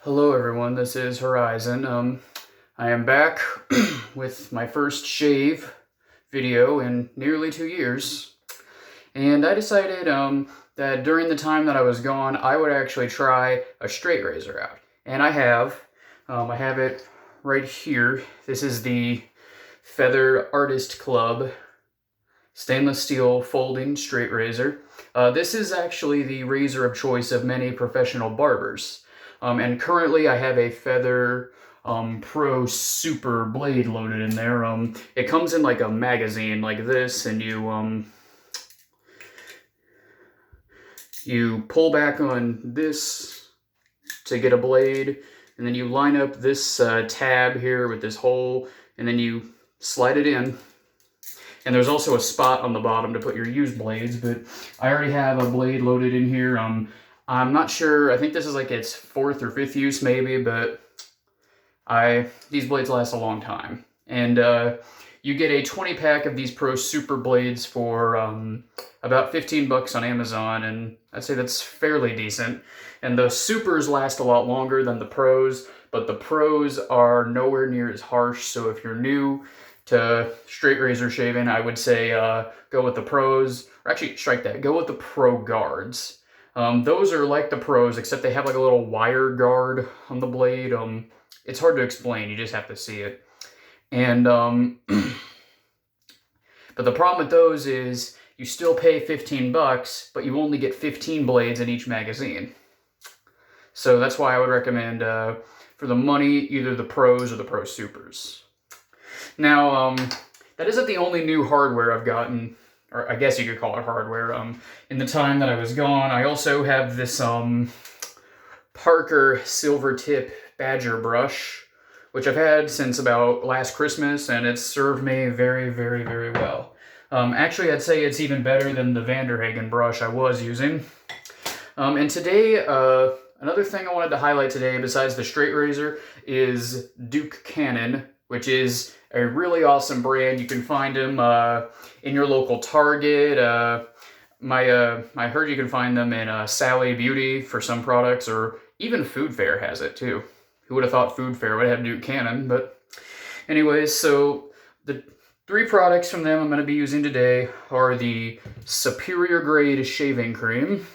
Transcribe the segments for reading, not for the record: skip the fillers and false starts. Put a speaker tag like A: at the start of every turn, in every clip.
A: Hello everyone, this is Horizon. I am back with my first shave video in nearly 2 years. And I decided that during the time that I was gone, I would actually try a straight razor out. And I have it right here. This is the Feather Artist Club stainless steel folding straight razor. This is actually the razor of choice of many professional barbers. And currently I have a Feather Pro Super blade loaded in there. It comes in like a magazine like this, and you pull back on this to get a blade, and then you line up this tab here with this hole, and then you slide it in. And there's also a spot on the bottom to put your used blades, but I already have a blade loaded in here. I'm not sure, I think this is like its 4th or 5th use maybe, but these blades last a long time. And you get a 20-pack of these Pro Super blades for about 15 bucks on Amazon, and I'd say that's fairly decent. And the Supers last a lot longer than the Pros, but the Pros are nowhere near as harsh, so if you're new to straight razor shaving, I would say go with the Pros, or actually strike that, go with the Pro Guards. Those are like the Pros, except they have like a little wire guard on the blade. It's hard to explain, you just have to see it. And but the problem with those is you still pay 15 bucks, but you only get 15 blades in each magazine. So that's why I would recommend for the money either the Pros or the Pro Supers. Now, that isn't the only new hardware I've gotten, or I guess you could call it hardware, in the time that I was gone. I also have this Parker Silvertip Badger brush, which I've had since about last Christmas, and it's served me very, very, very well. Actually, I'd say it's even better than the Vanderhagen brush I was using. And today, another thing I wanted to highlight today, besides the straight razor, is Duke Cannon, which is a really awesome brand. You can find them in your local Target. I heard you can find them in Sally Beauty for some products, or even Food Fair has it too. Who would have thought Food Fair would have Duke Cannon? But anyways, so the 3 products from them I'm going to be using today are the Superior Grade Shaving Cream,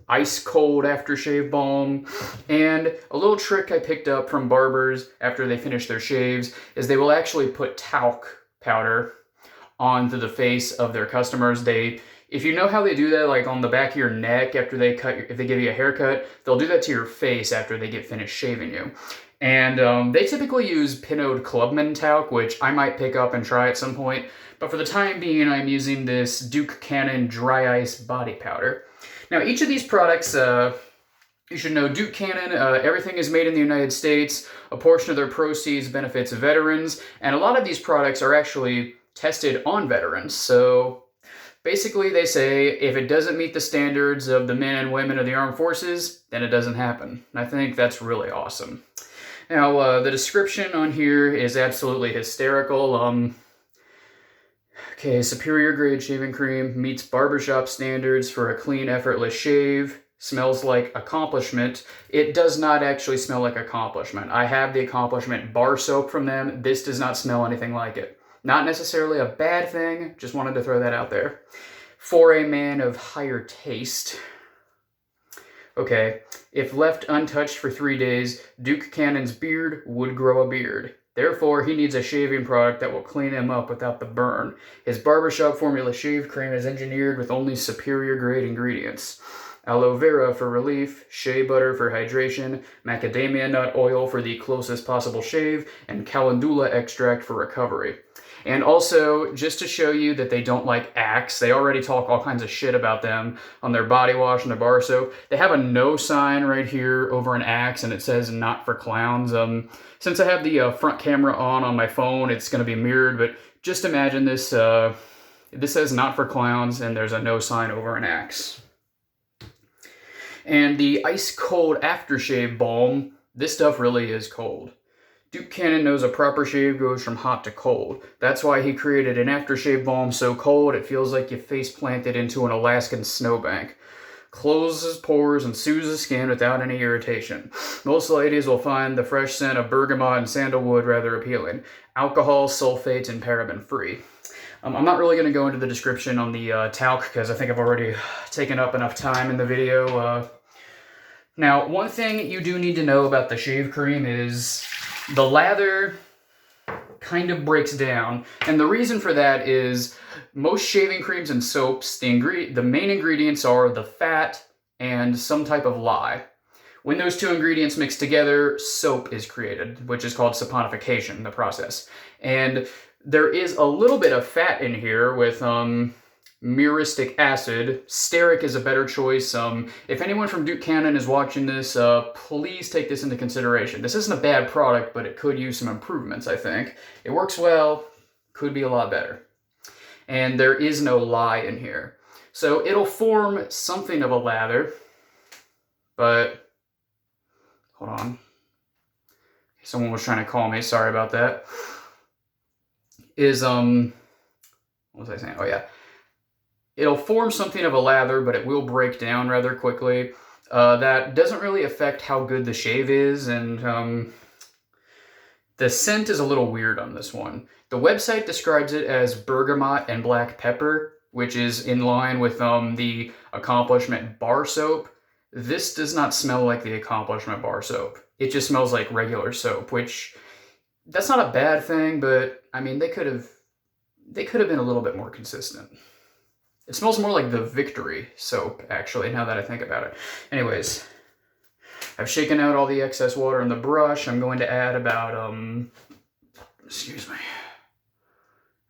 A: Ice Cold Aftershave Balm, and a little trick I picked up from barbers after they finish their shaves is they will actually put talc powder onto the face of their customers. If you know how they do that, like on the back of your neck after if they give you a haircut, they'll do that to your face after they get finished shaving you. And they typically use Pinot Clubman talc, which I might pick up and try at some point. But for the time being, I'm using this Duke Cannon Dry Ice Body Powder. Now, each of these products, you should know, Duke Cannon, everything is made in the United States. A portion of their proceeds benefits veterans, and a lot of these products are actually tested on veterans. So basically, they say if it doesn't meet the standards of the men and women of the armed forces, then it doesn't happen. And I think that's really awesome. Now, the description on here is absolutely hysterical. Okay, Superior Grade Shaving Cream meets barbershop standards for a clean, effortless shave. Smells like accomplishment. It does not actually smell like accomplishment. I have the accomplishment bar soap from them. This does not smell anything like it. Not necessarily a bad thing, just wanted to throw that out there. For a man of higher taste. Okay, if left untouched for 3 days, Duke Cannon's beard would grow a beard. Therefore, he needs a shaving product that will clean him up without the burn. His barbershop formula shave cream is engineered with only superior grade ingredients. Aloe vera for relief, shea butter for hydration, macadamia nut oil for the closest possible shave, and calendula extract for recovery. And also, just to show you that they don't like Axe, they already talk all kinds of shit about them on their body wash and their bar soap. They have a no sign right here over an Axe, and it says not for clowns. Since I have the front camera on my phone, it's going to be mirrored, but just imagine this. This says not for clowns, and there's a no sign over an Axe. And the Ice Cold Aftershave Balm, this stuff really is cold. Duke Cannon knows a proper shave goes from hot to cold. That's why he created an aftershave balm so cold it feels like you face planted into an Alaskan snowbank. closes pores and soothes the skin without any irritation. Most ladies will find the fresh scent of bergamot and sandalwood rather appealing. Alcohol, sulfate, and paraben free. I'm not really going to go into the description on the talc because I think I've already taken up enough time in the video. Now, one thing you do need to know about the shave cream is the lather kind of breaks down, and the reason for that is most shaving creams and soaps, the main ingredients are the fat and some type of lye. When those two ingredients mix together, soap is created, which is called saponification, the process. And there is a little bit of fat in here with myristic acid. Stearic is a better choice. If anyone from Duke Cannon is watching this, please take this into consideration. This isn't a bad product, but it could use some improvements, I think. It works well, could be a lot better. And there is no lye in here. So it'll form something of a lather, but hold on. Someone was trying to call me, sorry about that. What was I saying? Oh yeah. It'll form something of a lather, but it will break down rather quickly. That doesn't really affect how good the shave is, and the scent is a little weird on this one. The website describes it as bergamot and black pepper, which is in line with the Accomplishment bar soap. This does not smell like the Accomplishment bar soap. It just smells like regular soap, which that's not a bad thing, but I mean they could have been a little bit more consistent. It smells more like the Victory soap, actually, now that I think about it. Anyways, I've shaken out all the excess water in the brush. I'm going to add about, excuse me.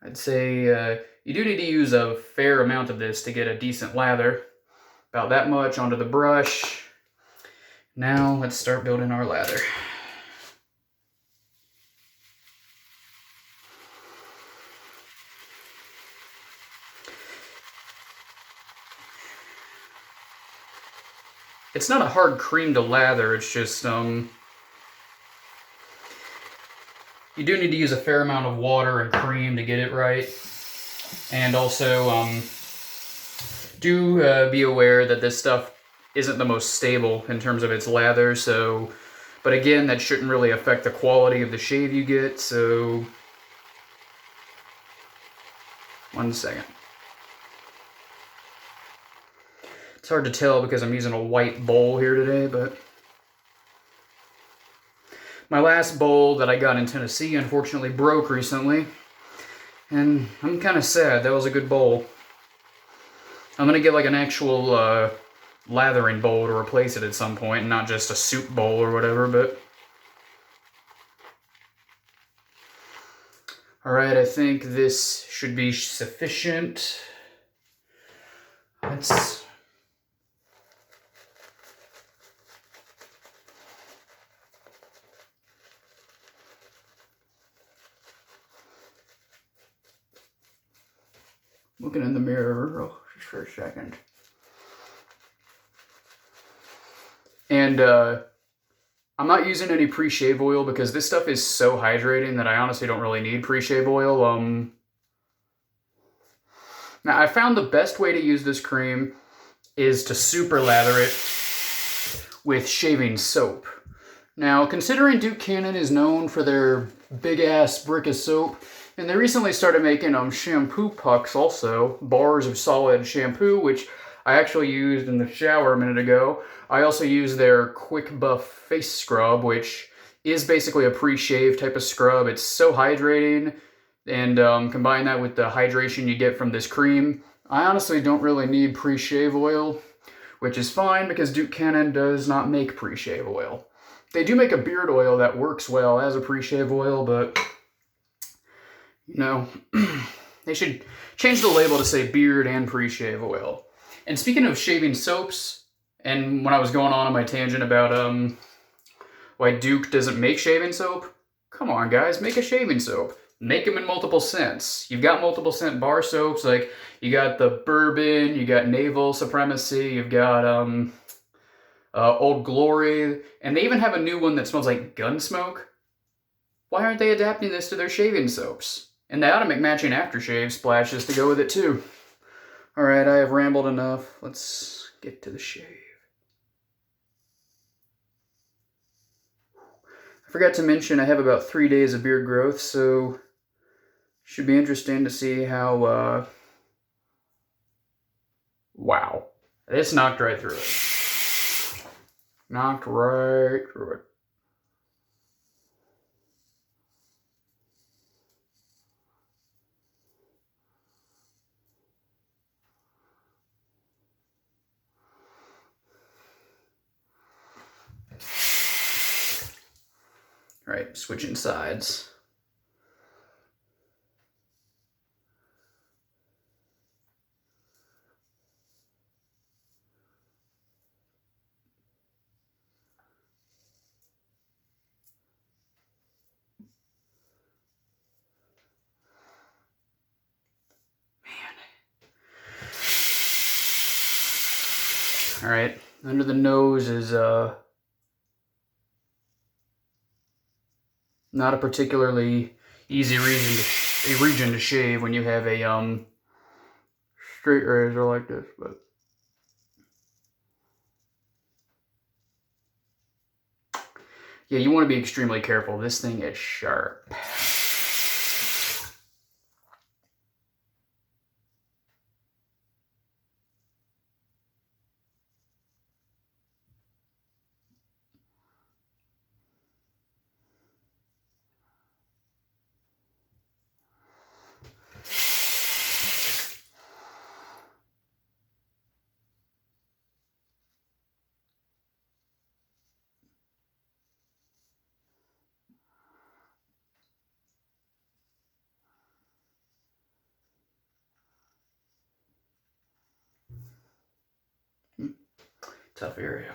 A: I'd say you do need to use a fair amount of this to get a decent lather. About that much onto the brush. Now let's start building our lather. It's not a hard cream to lather, it's just, you do need to use a fair amount of water and cream to get it right. And also, do be aware that this stuff isn't the most stable in terms of its lather, so, but again, that shouldn't really affect the quality of the shave you get, so, 1 second. It's hard to tell because I'm using a white bowl here today, but my last bowl that I got in Tennessee unfortunately broke recently, and I'm kind of sad. That was a good bowl. I'm going to get like an actual lathering bowl to replace it at some point, and not just a soup bowl or whatever, but alright, I think this should be sufficient. Let's looking in the mirror just for a second. And I'm not using any pre-shave oil because this stuff is so hydrating that I honestly don't really need pre-shave oil. Now I found the best way to use this cream is to super lather it with shaving soap. Now, considering Duke Cannon is known for their big ass brick of soap, and they recently started making shampoo pucks also, bars of solid shampoo, which I actually used in the shower a minute ago. I also use their Quick Buff face scrub, which is basically a pre-shave type of scrub. It's so hydrating, and combine that with the hydration you get from this cream. I honestly don't really need pre-shave oil, which is fine because Duke Cannon does not make pre-shave oil. They do make a beard oil that works well as a pre-shave oil, but you know, they should change the label to say beard and pre-shave oil. And speaking of shaving soaps, and when I was going on my tangent about why Duke doesn't make shaving soap, come on guys, make a shaving soap. Make them in multiple scents. You've got multiple scent bar soaps, like you got the Bourbon, you got Naval Supremacy, you've got Old Glory, and they even have a new one that smells like Gunsmoke. Why aren't they adapting this to their shaving soaps? And they ought to make matching aftershave splashes to go with it too. Alright, I have rambled enough. Let's get to the shave. I forgot to mention I have about 3 days of beard growth, so should be interesting to see how, wow. This knocked right through it. Knocked right through it. All right, switching sides. All right, under the nose is not a particularly easy region to shave when you have a straight razor like this, but yeah, you want to be extremely careful. This thing is sharp. Tough area.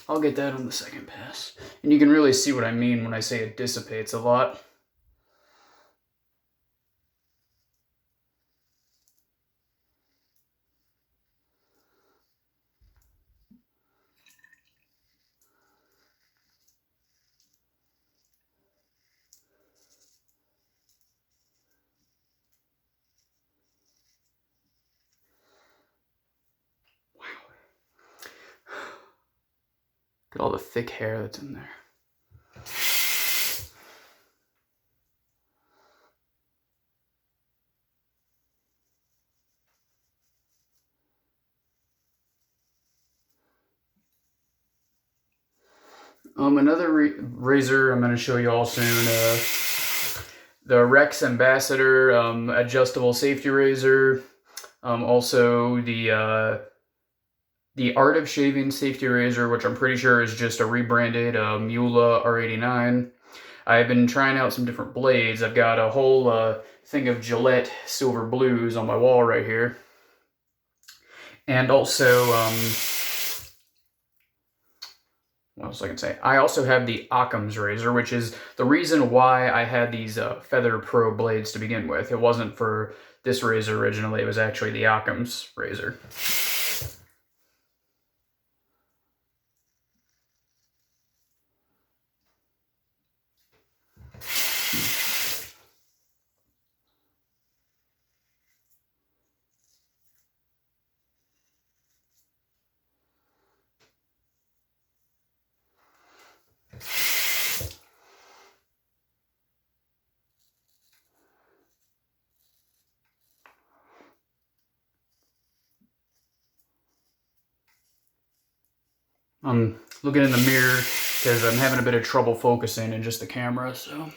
A: I'll get that on the second pass. And you can really see what I mean when I say it dissipates a lot. Look at all the thick hair that's in there. Another razor I'm going to show you all soon, the Rex Ambassador adjustable safety razor. Also the Art of Shaving safety razor, which I'm pretty sure is just a rebranded Mula R89. I've been trying out some different blades. I've got a whole thing of Gillette Silver Blues on my wall right here. And also, what else I can say? I also have the Occam's razor, which is the reason why I had these Feather Pro blades to begin with. It wasn't for this razor originally, it was actually the Occam's razor. I'm looking in the mirror because I'm having a bit of trouble focusing in just the camera, so.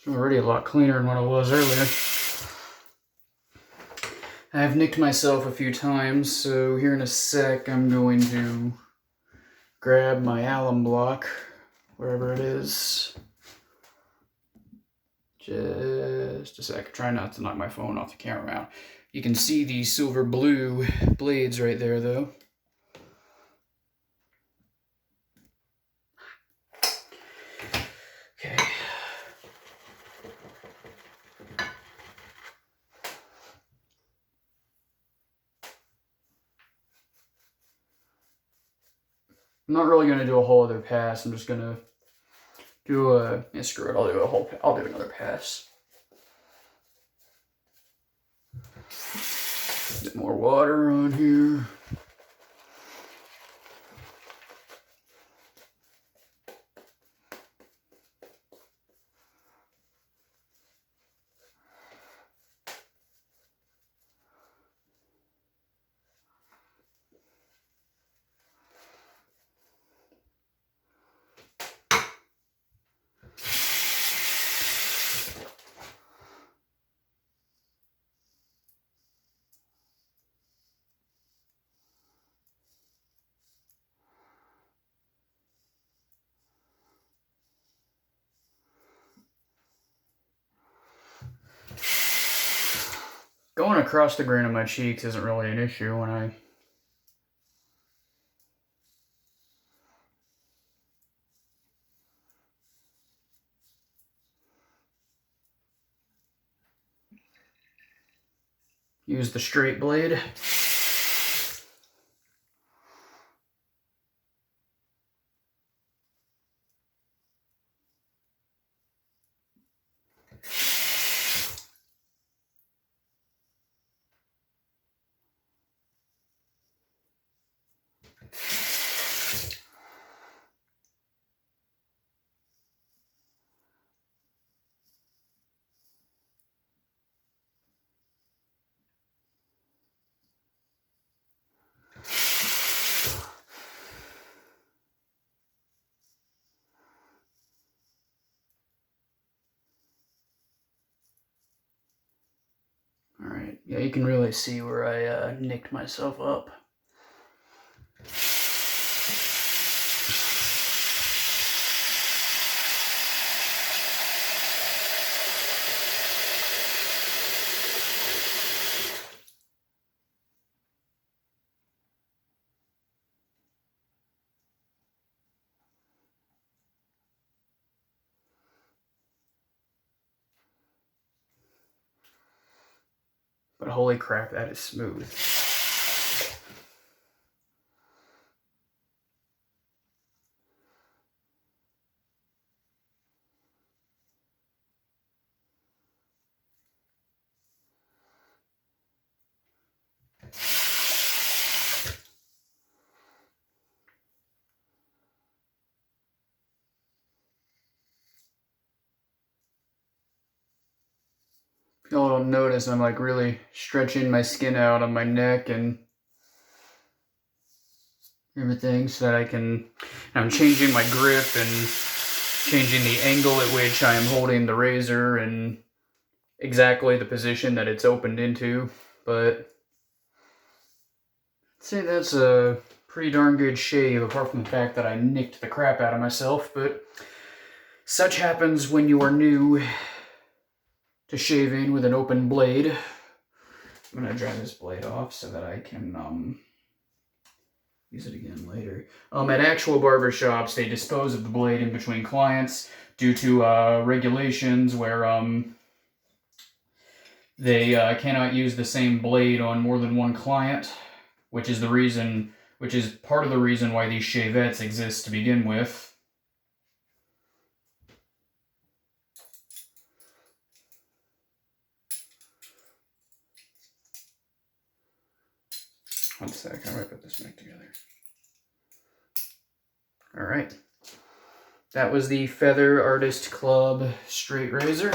A: already a lot cleaner than what it was earlier. I've nicked myself a few times, so here in a sec I'm going to grab my Alum Block, wherever it is. Just a sec. Try not to knock my phone off the camera mount. You can see the silver blue blades right there, though. Okay. I'm not really gonna do a whole other pass. I'm just gonna do a, yeah, screw it. I'll do another pass. Bit more water on here. Going across the grain of my cheeks isn't really an issue when I use the straight blade. Alright, yeah, you can really see where I nicked myself up. But holy crap, that is smooth. You'll notice I'm like really stretching my skin out on my neck and everything so that I'm changing my grip and changing the angle at which I am holding the razor and exactly the position that it's opened into. But I'd say that's a pretty darn good shave, apart from the fact that I nicked the crap out of myself. But such happens when you are new to shaving with an open blade. I'm gonna dry this blade off so that I can use it again later. At actual barber shops, they dispose of the blade in between clients due to regulations where they cannot use the same blade on more than one client, which is part of the reason why these shavettes exist to begin with. One sec, I might put this back together. All right. That was the Feather Artist Club straight razor.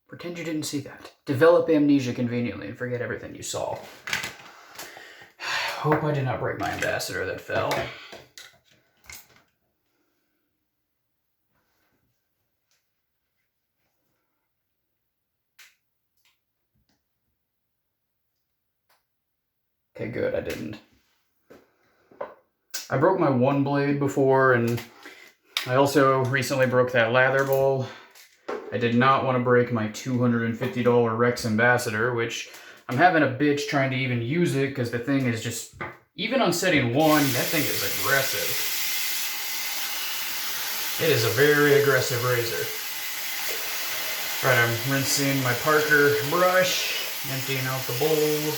A: Pretend you didn't see that. Develop amnesia conveniently and forget everything you saw. hope I did not break my ambassador that fell. Okay, good, I didn't. I broke my one blade before, and I also recently broke that lather bowl. I did not want to break my $250 Rex Ambassador, which I'm having a bitch trying to even use it because the thing is just, even on setting 1, that thing is aggressive. It is a very aggressive razor. Right, I'm rinsing my Parker brush, emptying out the bowl.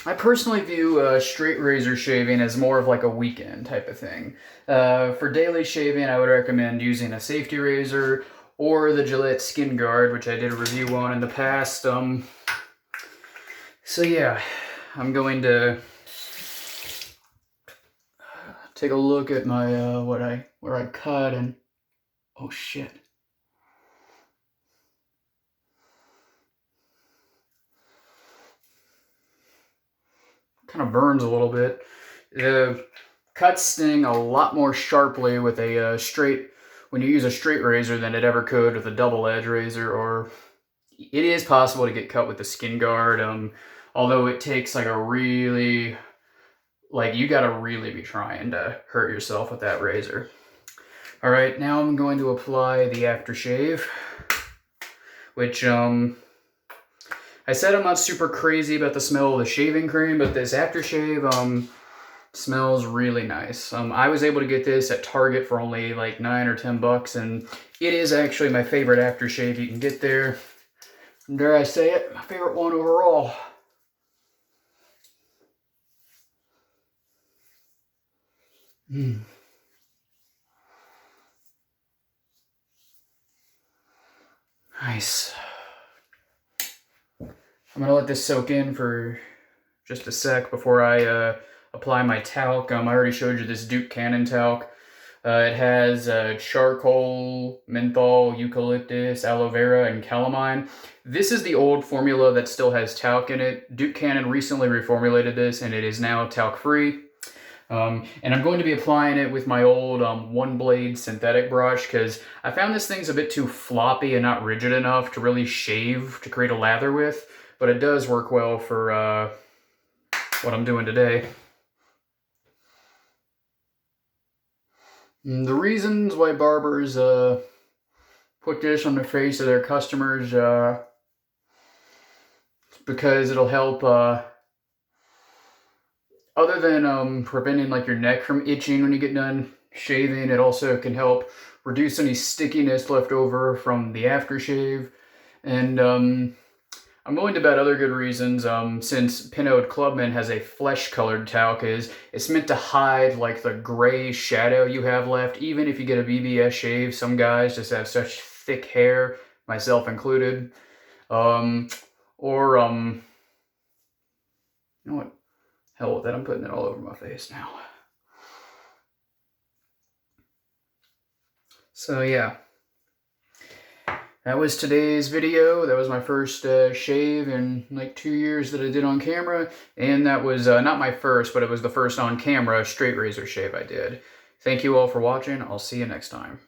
A: I personally view straight razor shaving as more of like a weekend type of thing. For daily shaving, I would recommend using a safety razor or the Gillette Skin Guard, which I did a review on in the past. So yeah, I'm going to take a look at my where I cut, and oh shit. Kind of burns a little bit. The cuts sting a lot more sharply with a when you use a straight razor than it ever could with a double edge razor, or it is possible to get cut with the Skin Guard, although it takes like a really, you gotta really be trying to hurt yourself with that razor. All right, now I'm going to apply the aftershave, which I said I'm not super crazy about the smell of the shaving cream, but this aftershave smells really nice. I was able to get this at Target for only like $9 or $10, and it is actually my favorite aftershave you can get there. And dare I say it, my favorite one overall. Nice. I'm gonna let this soak in for just a sec before I apply my talc. I already showed you this Duke Cannon talc. It has charcoal, menthol, eucalyptus, aloe vera, and calamine. This is the old formula that still has talc in it. Duke Cannon recently reformulated this, and it is now talc-free. And I'm going to be applying it with my old one-blade synthetic brush because I found this thing's a bit too floppy and not rigid enough to really shave to create a lather with, but it does work well for what I'm doing today. And the reasons why barbers put this on the face of their customers because it'll help other than preventing like your neck from itching when you get done shaving, it also can help reduce any stickiness left over from the aftershave. And I'm going to bet other good reasons, since Pinot Clubman has a flesh-colored talc, it's meant to hide like the gray shadow you have left, even if you get a BBS shave. Some guys just have such thick hair, myself included. You know what? Hell with it, I'm putting it all over my face now. So yeah. That was today's video. That was my first shave in like 2 years that I did on camera. And that was not my first, but it was the first on camera straight razor shave I did. Thank you all for watching. I'll see you next time.